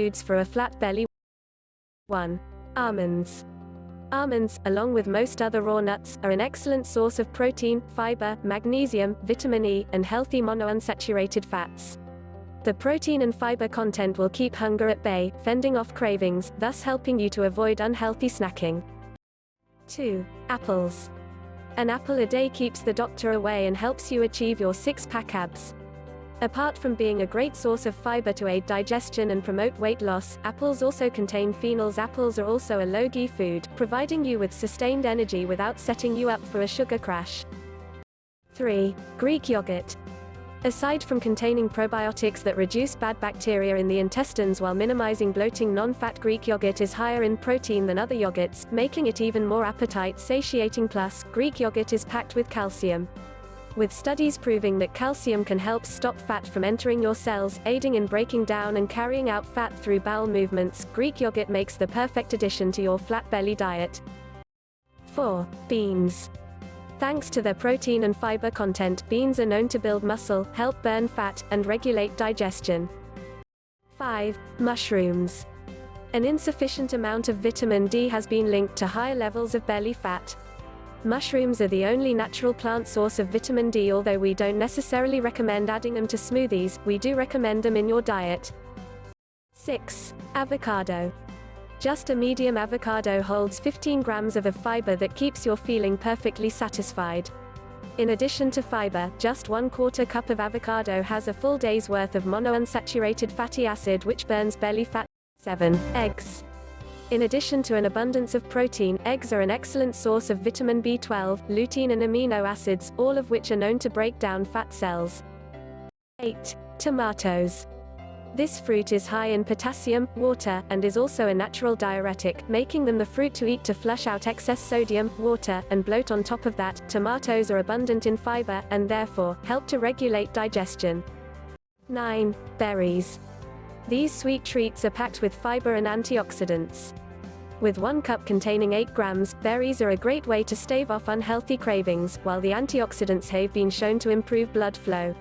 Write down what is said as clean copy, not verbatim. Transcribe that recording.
foods for a flat belly. 1. Almonds. Almonds, along with most other raw nuts, are an excellent source of protein, fiber, magnesium, vitamin E, and healthy monounsaturated fats. The protein and fiber content will keep hunger at bay, fending off cravings, thus helping you to avoid unhealthy snacking. 2. Apples. An apple a day keeps the doctor away and helps you achieve your six-pack abs. Apart from being a great source of fiber to aid digestion and promote weight loss, apples also contain phenols. Apples are also a low-GI food, providing you with sustained energy without setting you up for a sugar crash. 3. Greek yogurt. Aside from containing probiotics that reduce bad bacteria in the intestines while minimizing bloating, non-fat Greek yogurt is higher in protein than other yogurts, making it even more appetite-satiating. Plus, Greek yogurt is packed with calcium. With studies proving that calcium can help stop fat from entering your cells, aiding in breaking down and carrying out fat through bowel movements, Greek yogurt makes the perfect addition to your flat belly diet. 4. Beans. Thanks to their protein and fiber content, beans are known to build muscle, help burn fat, and regulate digestion. 5. Mushrooms. An insufficient amount of vitamin D has been linked to higher levels of belly fat. Mushrooms are the only natural plant source of vitamin D. Although we don't necessarily recommend adding them to smoothies, we do recommend them in your diet. 6. Avocado. Just a medium avocado holds 15 grams of fiber that keeps you feeling perfectly satisfied. In addition to fiber, just 1/4 cup of avocado has a full day's worth of monounsaturated fatty acid which burns belly fat. 7. Eggs. In addition to an abundance of protein, eggs are an excellent source of vitamin B12, lutein and amino acids, all of which are known to break down fat cells. 8. Tomatoes. This fruit is high in potassium, water, and is also a natural diuretic, making them the fruit to eat to flush out excess sodium, water, and bloat. On top of that, tomatoes are abundant in fiber, and therefore, help to regulate digestion. 9. Berries. These sweet treats are packed with fiber and antioxidants. With 1 cup containing 8 grams, berries are a great way to stave off unhealthy cravings, while the antioxidants have been shown to improve blood flow.